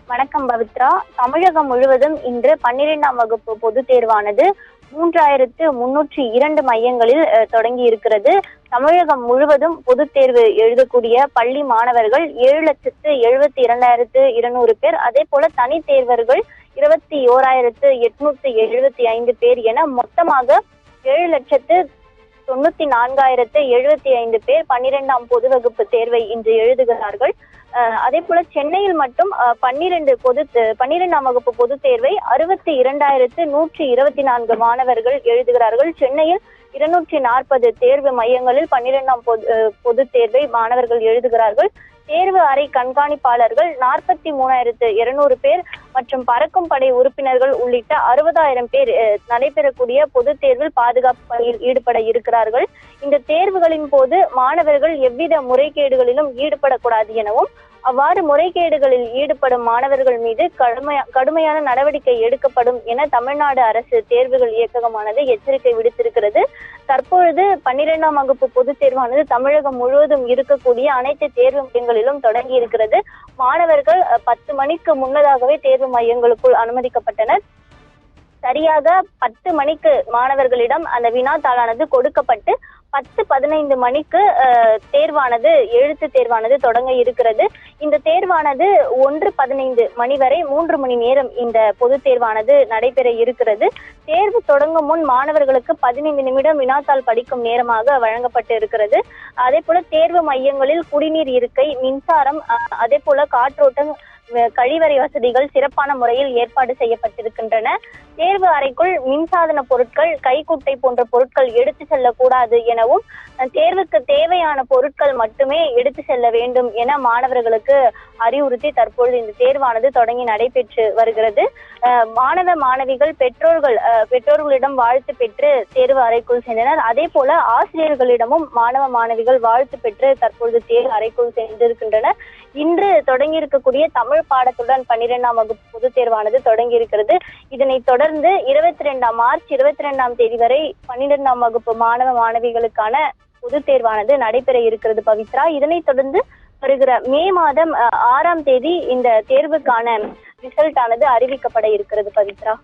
வணக்கம் பவித்ரா. தமிழகம் முழுவதும் இன்று 12ஆம் வகுப்பு பொதுத் தேர்வானது 3302 மையங்களில் தொடங்கி இருக்கிறது. தமிழகம் முழுவதும் பொதுத் தேர்வு எழுதக்கூடிய பள்ளி மாணவர்கள் 7,72,200 பேர், அதே போல தனி தேர்வர்கள் 21,875 பேர் என மொத்தமாக 7,94,075 பேர் 12ஆம் பொது வகுப்பு தேர்வை இன்று எழுதுகிறார்கள். அதே போல சென்னையில் மட்டும் 12ஆம் வகுப்பு பொதுத் தேர்வை 62,124 மாணவர்கள் எழுதுகிறார்கள். சென்னையில் 240 தேர்வு மையங்களில் 12ஆம் பொதுத் தேர்வை மாணவர்கள் எழுதுகிறார்கள். தேர்வு அறை கண்காணிப்பாளர்கள் 43,200 பேர் மற்றும் பறக்கும் படை உறுப்பினர்கள் உள்ளிட்ட 60,000 பேர் நடைபெறக்கூடிய பொதுத் தேர்வில் பாதுகாப்பு பணியில் ஈடுபட இருக்கிறார்கள். இந்த தேர்வுகளின் போது மாணவர்கள் எவ்வித முறைகேடுகளிலும் ஈடுபடக்கூடாது எனவும், அவ்வாறு முறைகேடுகளில் ஈடுபடும் மாணவர்கள் மீது கடுமையான நடவடிக்கை எடுக்கப்படும் என தமிழ்நாடு அரசு தேர்வுகள் இயக்ககமானது எச்சரிக்கை விடுத்திருக்கிறது. தற்பொழுது 12ஆம் வகுப்பு பொதுத் தேர்வானது தமிழகம் முழுவதும் இருக்கக்கூடிய அனைத்து தேர்வு மையங்களிலும் தொடங்கி இருக்கிறது. மாணவர்கள் 10 மணிக்கு முன்னதாகவே தேர்வு மையங்களுக்குள் அனுமதிக்கப்பட்டனர். சரியாக 10 மணிக்கு மாணவர்களிடம் அந்த வினாத்தாளானது கொடுக்கப்பட்டு 10:15 மணிக்கு எழுத்து தேர்வானது தொடங்க இருக்கிறது. இந்த தேர்வானது 1:15 மணி வரை 3 மணி நேரம் இந்த பொது தேர்வானது நடைபெற இருக்கிறது. தேர்வு தொடங்கும் முன் மாணவர்களுக்கு 15 நிமிடம் வினாத்தாள் படிக்கும் நேரமாக வழங்கப்பட்டு இருக்கிறது. அதே போல தேர்வு மையங்களில் குடிநீர் இருக்கை, மின்சாரம், அதே போல காற்றோட்டம், கழிவறை வசதிகள் சிறப்பான முறையில் ஏற்பாடு செய்யப்பட்டிருக்கின்றன. தேர்வு அறைக்குள் மின்சாதன பொருட்கள், கைக்குட்டை போன்ற பொருட்கள் எடுத்து செல்லக்கூடாது எனவும், தேர்வுக்கு தேவையான பொருட்கள் மட்டுமே எடுத்து செல்ல வேண்டும் என மாணவர்களுக்கு அறிவுறுத்தி தற்பொழுது இந்த தேர்வானது தொடங்கி நடைபெற்று வருகிறது. மாணவ மாணவிகள் பெற்றோர்களிடம் வாழ்த்து பெற்று தேர்வு அறைக்குள் சென்றனர். அதே போல ஆசிரியர்களிடமும் மாணவ மாணவிகள் வாழ்த்து பெற்று தற்பொழுது தேர்வு அறைக்குள் சென்றிருக்கின்றனர். இன்று தொடங்கி இருக்கக்கூடிய தமிழ் பாடத்துடன் 12ஆம் வகுப்பு பொதுத் தேர்வானது தொடங்கி இருக்கிறது. இதனைத் தொடர்ந்து மார்ச் 22ஆம் தேதி வரை 12ஆம் வகுப்பு மாணவ மாணவிகளுக்கான பொதுத் தேர்வானது நடைபெற இருக்கிறது பவித்ரா. இதனைத் தொடர்ந்து வருகிற மே மாதம் 6ஆம் தேதி இந்த தேர்வுக்கான ரிசல்ட் ஆனது அறிவிக்கப்பட இருக்கிறது பவித்ரா.